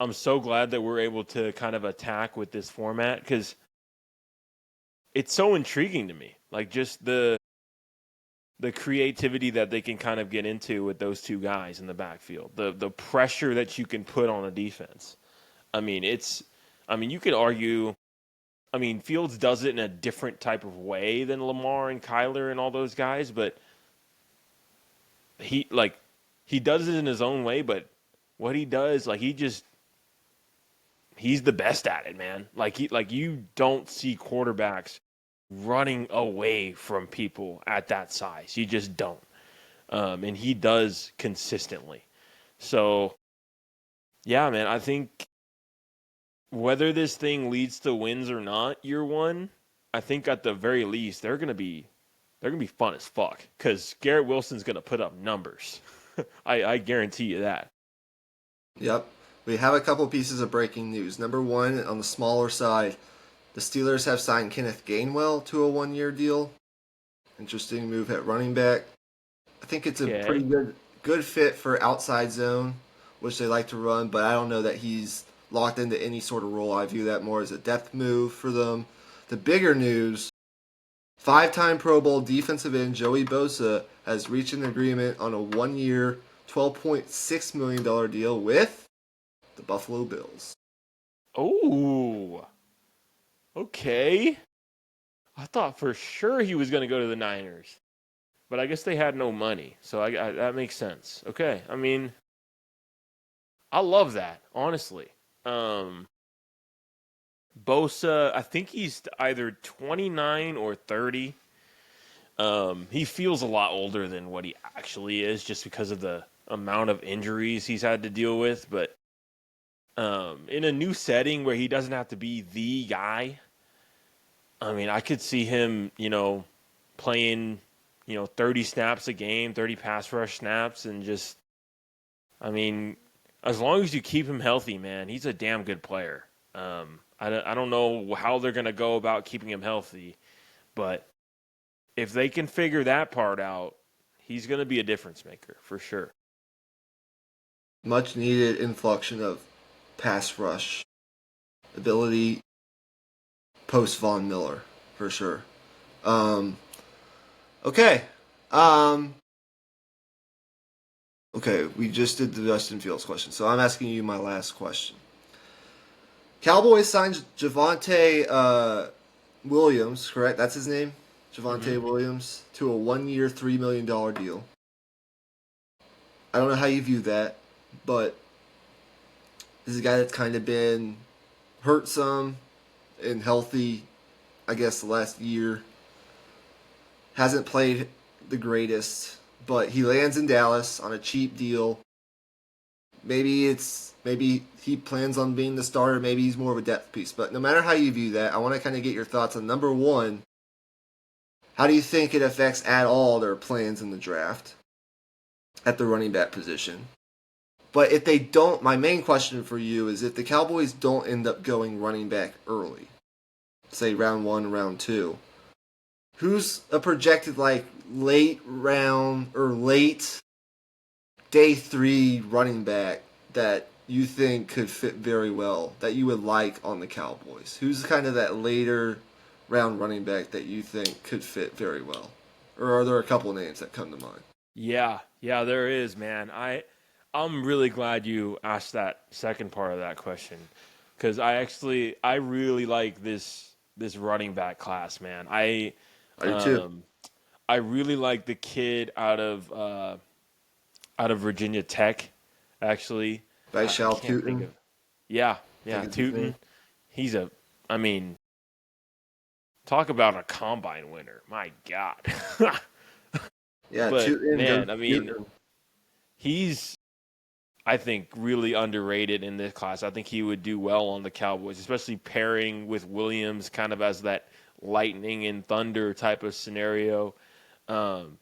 B: I'm so glad that we're able to kind of attack with this format because it's so intriguing to me. Like just the creativity that they can kind of get into with those two guys in the backfield, the pressure that you can put on a defense. I mean, you could argue. I mean, Fields does it in a different type of way than Lamar and Kyler and all those guys, but he does it in his own way. But what he does, like he's the best at it, man. Like you don't see quarterbacks running away from people at that size. You just don't. And he does consistently. So yeah, man, I think whether this thing leads to wins or not, year one, I think at the very least they're gonna be fun as fuck because Garrett Wilson's gonna put up numbers. I guarantee you that.
A: yep. We have a couple pieces of breaking news. Number one, on the smaller side, the Steelers have signed Kenneth Gainwell to a 1-year deal. Interesting move at running back. I think it's a pretty
B: Okay.
A: good fit for outside zone, which they like to run, but I don't know that he's locked into any sort of role. I view that more as a depth move for them. The bigger news, five-time Pro Bowl defensive end Joey Bosa has reached an agreement on a 1-year, $12.6 million deal with the Buffalo Bills.
B: Oh, okay. I thought for sure he was going to go to the Niners, but I guess they had no money, so that makes sense. Okay, I mean, I love that honestly. Um, Bosa, I think he's either 29 or 30. He feels a lot older than what he actually is, just because of the amount of injuries he's had to deal with. But in a new setting where he doesn't have to be the guy, I mean, I could see him, playing, 30 snaps a game, 30 pass rush snaps, and just, I mean, as long as you keep him healthy, man, he's a damn good player. I don't know how they're going to go about keeping him healthy, but if they can figure that part out, he's going to be a difference maker for sure.
A: Much needed inflection of pass rush ability post Von Miller for sure. Um, okay. Um, okay, we just did the Justin Fields question, so I'm asking you my last question. Cowboys signed Javonte Williams, correct? That's his name?
B: Hmm.
A: Javonte Williams, to a 1-year, $3 million deal. I don't know how you view that, but this is a guy that's kind of been hurt some and healthy, I guess, the last year. Hasn't played the greatest, but he lands in Dallas on a cheap deal. Maybe he plans on being the starter. Maybe he's more of a depth piece. But no matter how you view that, I want to kind of get your thoughts on number one. How do you think it affects at all their plans in the draft at the running back position? But if they don't, my main question for you is if the Cowboys don't end up going running back early, say round one, round two, who's a projected like late round or late day three running back that you think could fit very well that you would like on the Cowboys? Who's kind of that later round running back that you think could fit very well? Or are there a couple names that come to mind?
B: Yeah, there is, man. I'm really glad you asked that second part of that question because I really like this running back class, man.
A: I do too.
B: Um I really like the kid out of Virginia Tech, actually. I
A: Baishal
B: can't think
A: Tutin,
B: of. Yeah,
A: I think
B: yeah,
A: is his name.
B: Tootin. He's I mean, talk about a combine winner. My God.
A: Yeah,
B: But
A: Tutin goes
B: man, I mean,
A: Tutin.
B: he's I think really underrated in this class. I think he would do well on the Cowboys, especially pairing with Williams, kind of as that lightning and thunder type of scenario. Um,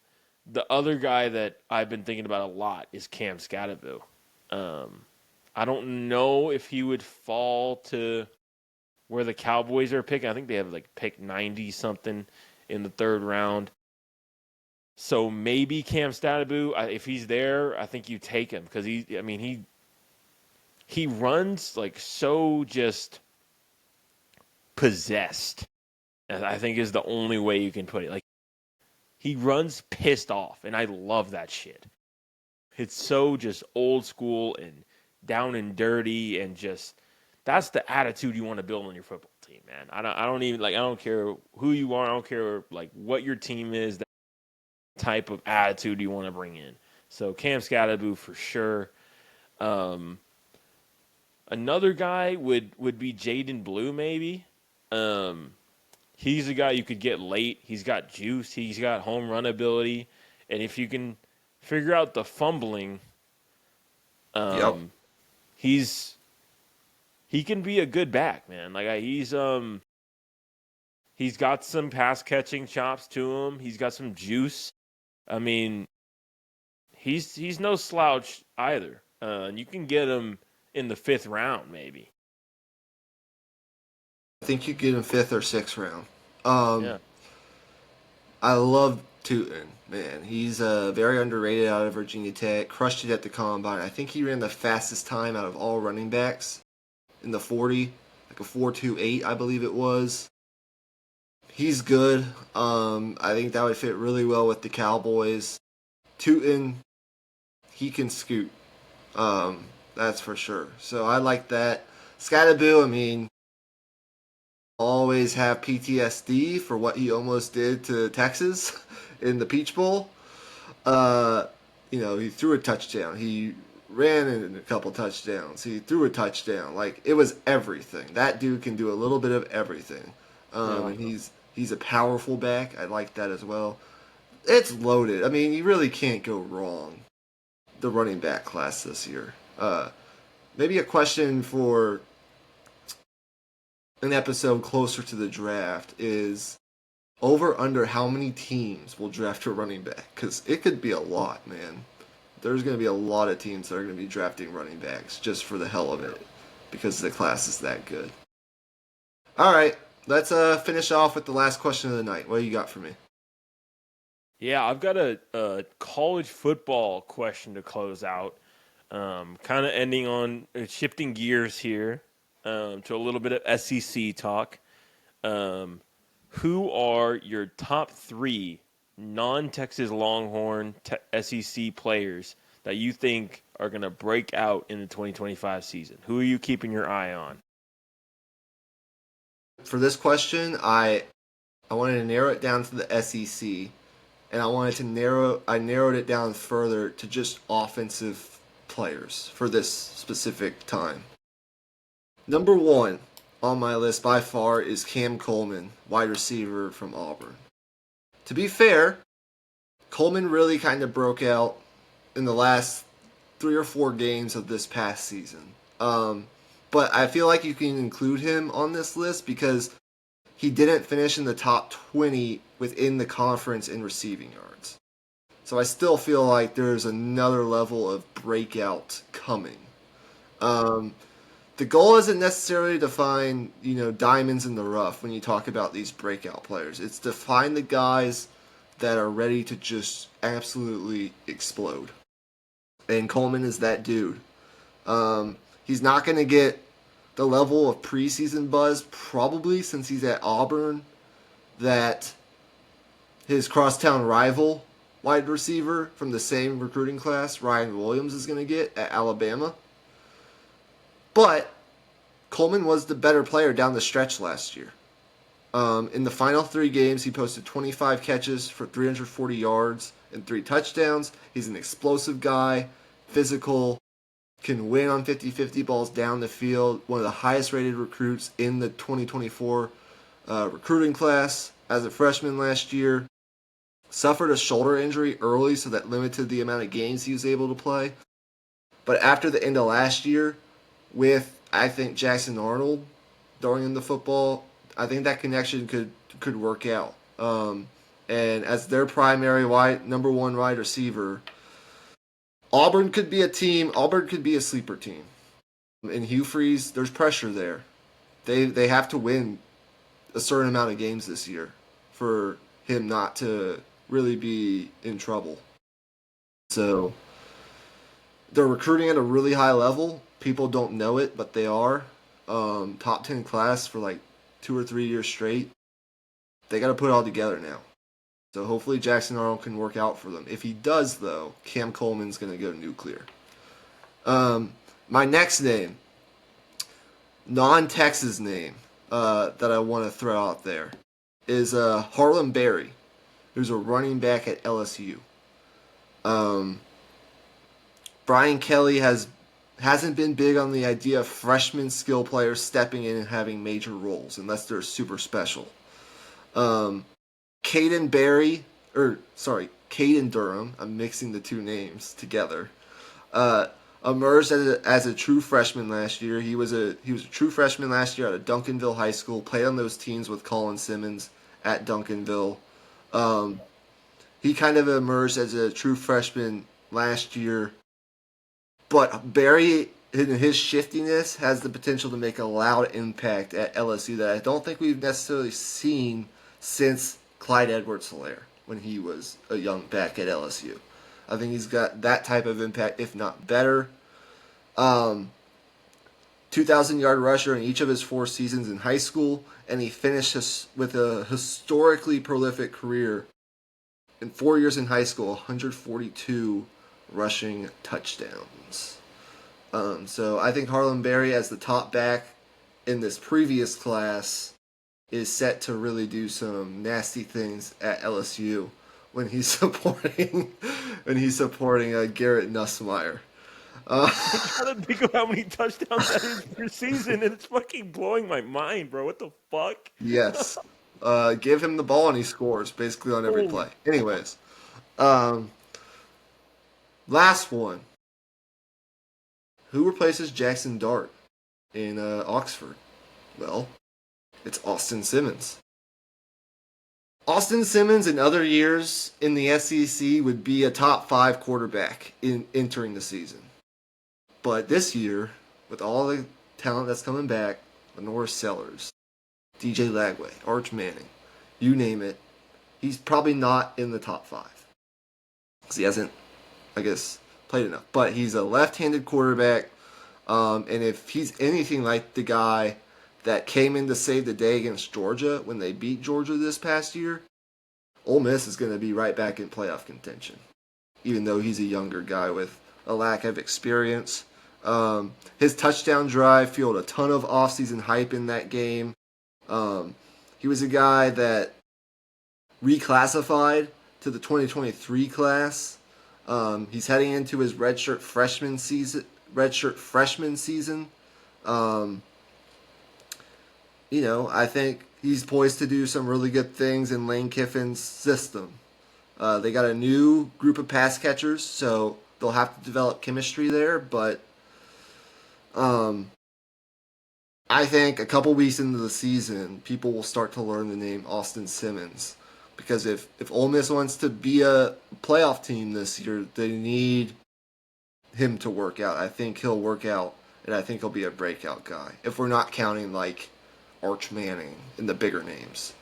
B: the other guy that I've been thinking about a lot is Cam Scatterville. Um, I don't know if he would fall to where the Cowboys are picking. I think they have like pick 90 something in the third round. So maybe Cam Statabu, if he's there, I think you take him because he runs like so just possessed. I think is the only way you can put it. Like he runs pissed off, and I love that shit. It's so just old school and down and dirty, and just that's the attitude you want to build on your football team, man. I don't even like. I don't care who you are. I don't care like what your team is. That type of attitude you want to bring in. So Cam Scatterbu for sure. Um, Another guy would be Jaden Blue maybe. Um, he's a guy you could get late. He's got juice. He's got home run ability, and if you can figure out the fumbling,
A: Yep.
B: um, he's he can be a good back, man. He's got some pass catching chops to him. He's got some juice. I mean, he's no slouch either. And you can get him in the fifth round, maybe.
A: I think you get him fifth or sixth round. Um,
B: Yeah.
A: I love Tootin, man, he's very underrated out of Virginia Tech. Crushed it at the combine. I think he ran the fastest time out of all running backs in the 40, like a 4.28, I believe it was. He's good. I think that would fit really well with the Cowboys. Tootin, he can scoot. That's for sure. So I like that. Scatterboo, I mean, always have PTSD for what he almost did to Texas in the Peach Bowl. Uh, he threw a touchdown. He ran in a couple touchdowns. He threw a touchdown. Like, it was everything. That dude can do a little bit of everything.
B: Yeah.
A: And he's a powerful back. I like that as well. It's loaded. I mean, you really can't go wrong. The running back class this year. Maybe a question for an episode closer to the draft is over under how many teams will draft a running back? Because it could be a lot, man. There's going to be a lot of teams that are going to be drafting running backs just for the hell of it because the class is that good. All right, let's finish off with the last question of the night. What do you got for me?
B: Yeah, I've got a college football question to close out. Kind of ending on shifting gears here to a little bit of SEC talk. Who are your top three non-Texas Longhorn SEC players that you think are going to break out in the 2025 season? Who are you keeping your eye on?
A: For this question, I wanted to narrow it down to the SEC, and I narrowed it down further to just offensive players for this specific time. Number one on my list by far is Cam Coleman, wide receiver from Auburn. To be fair, Coleman really kind of broke out in the last 3 or 4 games of this past season. But I feel like you can include him on this list because he didn't finish in the top 20 within the conference in receiving yards. So I still feel like there's another level of breakout coming. The goal isn't necessarily to find, diamonds in the rough when you talk about these breakout players. It's to find the guys that are ready to just absolutely explode. And Coleman is that dude. He's not going to get the level of preseason buzz, probably since he's at Auburn, that his crosstown rival wide receiver from the same recruiting class, Ryan Williams, is going to get at Alabama. But Coleman was the better player down the stretch last year. In the final 3 games, he posted 25 catches for 340 yards and 3 touchdowns. He's an explosive guy, physical, can win on 50-50 balls down the field. One of the highest rated recruits in the 2024 recruiting class as a freshman last year. Suffered a shoulder injury early, so that limited the amount of games he was able to play. But after the end of last year, with, I think, Jackson Darnold throwing in the football, I think that connection could work out. And as their primary number one wide receiver, Auburn could be a team. Auburn could be a sleeper team. In Hugh Freeze, there's pressure there. They have to win a certain amount of games this year for him not to really be in trouble. So they're recruiting at a really high level. People don't know it, but they are. Top 10 class for like 2 or 3 years straight. They got to put it all together now. So hopefully Jackson Arnold can work out for them. If he does, though, Cam Coleman's going to go nuclear. My next name, non-Texas name that I want to throw out there is Harlem Berry, who's a running back at LSU. Brian Kelly hasn't been big on the idea of freshman skill players stepping in and having major roles unless they're super special. Caden Durham, I'm mixing the 2 names together, emerged as a true freshman last year. He was a true freshman last year out of Duncanville High School, played on those teams with Colin Simmons at Duncanville. He kind of emerged as a true freshman last year. But Barry, in his shiftiness, has the potential to make a loud impact at LSU that I don't think we've necessarily seen since Clyde Edwards-Helaire when he was a young back at LSU. I think he's got that type of impact, if not better. 2,000-yard rusher in each of his 4 seasons in high school, and he finished with a historically prolific career in 4 years in high school, 142 rushing touchdowns. So I think Harlem Berry, as the top back in this previous class, is set to really do some nasty things at LSU when he's supporting Garrett Nussmeier.
B: I'm trying to think of how many touchdowns that is per season, and it's fucking blowing my mind, bro. What the fuck?
A: Yes. Give him the ball and he scores basically on every
B: Holy
A: play. Anyways, last one. Who replaces Jackson Dart in Oxford? Well, it's Austin Simmons. Austin Simmons in other years in the SEC would be a top 5 quarterback in entering the season. But this year, with all the talent that's coming back, Lenore Sellers, DJ Lagway, Arch Manning, you name it, he's probably not in the top 5. Because he hasn't, I guess, played enough. But he's a left-handed quarterback, and if he's anything like the guy that came in to save the day against Georgia when they beat Georgia this past year, Ole Miss is going to be right back in playoff contention, even though he's a younger guy with a lack of experience. His touchdown drive fueled a ton of offseason hype in that game. He was a guy that reclassified to the 2023 class. He's heading into his redshirt freshman season. I think he's poised to do some really good things in Lane Kiffin's system. They got a new group of pass catchers, so they'll have to develop chemistry there, but I think a couple weeks into the season, people will start to learn the name Austin Simmons. Because if Ole Miss wants to be a playoff team this year, they need him to work out. I think he'll work out, and I think he'll be a breakout guy. If we're not counting like Arch Manning and the bigger names,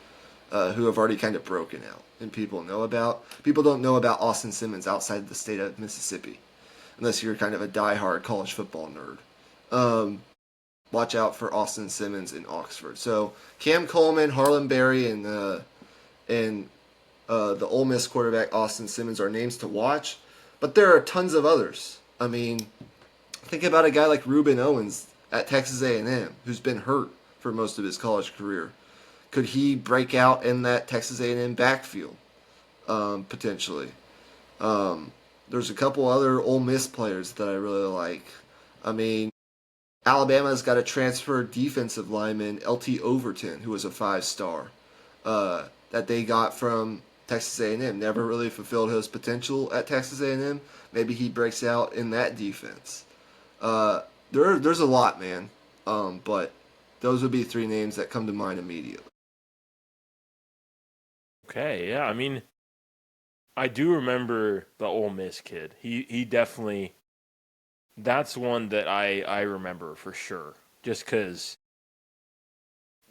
A: who have already kind of broken out and people know about. People don't know about Austin Simmons outside the state of Mississippi, unless you're kind of a diehard college football nerd. Watch out for Austin Simmons in Oxford. So Cam Coleman, Harlem Berry, and the Ole Miss quarterback Austin Simmons are names to watch, but there are tons of others. I mean, think about a guy like Reuben Owens at Texas A&M, who's been hurt for most of his college career. Could he break out in that Texas A&M backfield? Potentially. There's a couple other Ole Miss players that I really like. I mean, Alabama's got a transfer defensive lineman, LT Overton, who was a 5-star, that they got from Texas A&M. Never really fulfilled his potential at Texas A&M. Maybe he breaks out in that defense. There's a lot, man. But those would be 3 names that come to mind immediately.
B: Okay, yeah. I mean, I do remember the Ole Miss kid. He definitely. That's one that I remember for sure. Just because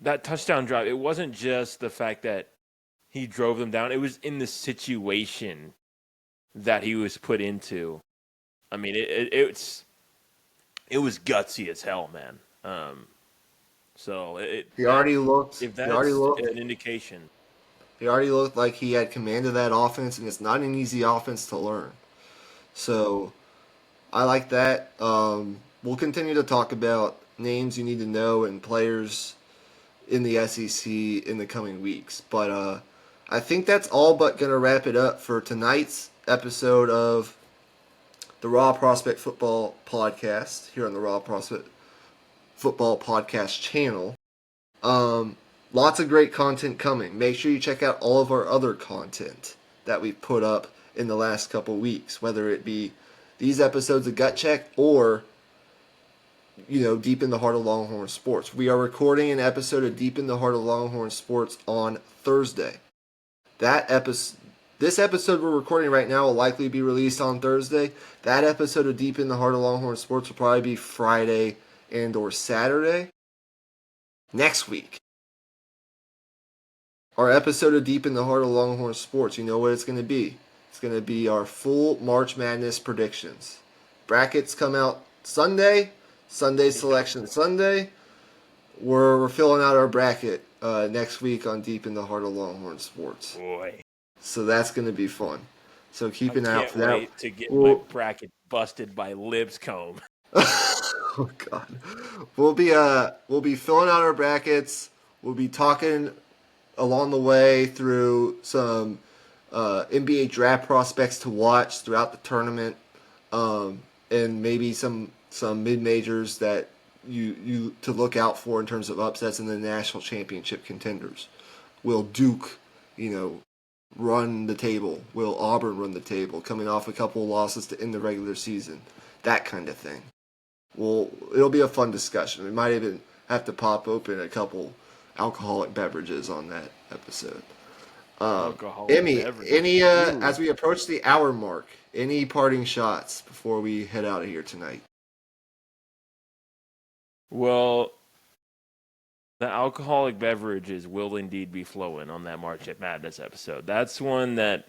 B: that touchdown drive, it wasn't just the fact that he drove them down. It was in the situation that he was put into. I mean, it was gutsy as hell, man. So
A: He already looked.
B: if
A: He
B: that's
A: already looked.
B: an indication.
A: He already looked like he had command of that offense, and it's not an easy offense to learn. So I like that. We'll continue to talk about names you need to know and players in the SEC in the coming weeks. But I think that's all but going to wrap it up for tonight's episode of the Raw Prospect Football Podcast here on the Raw Prospect Football Podcast channel. Lots of great content coming. Make sure you check out all of our other content that we've put up in the last couple weeks, whether it be these episodes of Gut Check or, Deep in the Heart of Longhorn Sports. We are recording an episode of Deep in the Heart of Longhorn Sports on Thursday. This episode we're recording right now will likely be released on Thursday. That episode of Deep in the Heart of Longhorn Sports will probably be Friday and or Saturday. Next week, our episode of Deep in the Heart of Longhorn Sports, you know what it's going to be. It's going to be our full March Madness predictions. Brackets come out Sunday. Sunday selection Sunday. We're filling out our bracket next week on Deep in the Heart of Longhorn Sports.
B: Boy,
A: So that's going to be fun. So keep
B: I
A: an eye out
B: can't
A: for that.
B: wait to get my bracket busted by Lipscomb.
A: Oh God, we'll be filling out our brackets. We'll be talking along the way through some NBA draft prospects to watch throughout the tournament, and maybe some mid majors that you to look out for in terms of upsets in the national championship contenders. Will Duke, run the table? Will Auburn run the table? Coming off a couple of losses to end the regular season, that kind of thing. Well, it'll be a fun discussion. We might even have to pop open a couple alcoholic beverages on that episode.
B: Alcoholic
A: Emmy,
B: beverages.
A: as we approach the hour mark, any parting shots before we head out of here tonight?
B: Well, the alcoholic beverages will indeed be flowing on that March Madness episode. That's one that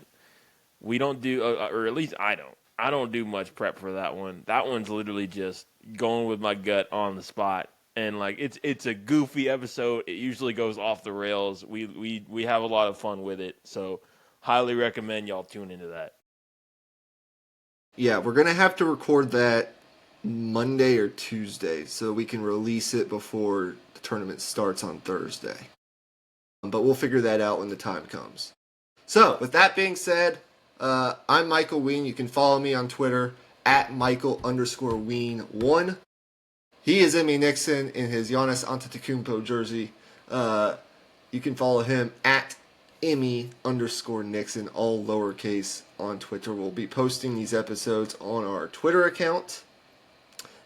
B: we don't do, or at least I don't. I don't do much prep for that one. That one's literally just going with my gut on the spot. And like it's a goofy episode. It usually goes off the rails. We have a lot of fun with it. So highly recommend y'all tune into that.
A: Yeah, we're gonna have to record that Monday or Tuesday so we can release it before the tournament starts on Thursday. But we'll figure that out when the time comes. So, with that being said, I'm Michael Wein. You can follow me on Twitter at Michael_Wein1. He is Emmy Nixon in his Giannis Antetokounmpo jersey. You can follow him at Emmy_Nixon, all lowercase on Twitter. We'll be posting these episodes on our Twitter account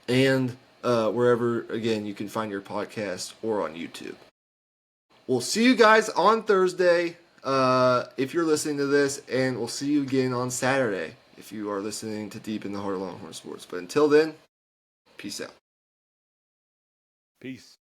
A: and wherever, again, you can find your podcast or on YouTube. We'll see you guys on Thursday if you're listening to this, and we'll see you again on Saturday if you are listening to Deep in the Heart of Longhorn Sports. But until then, peace out.
B: Peace.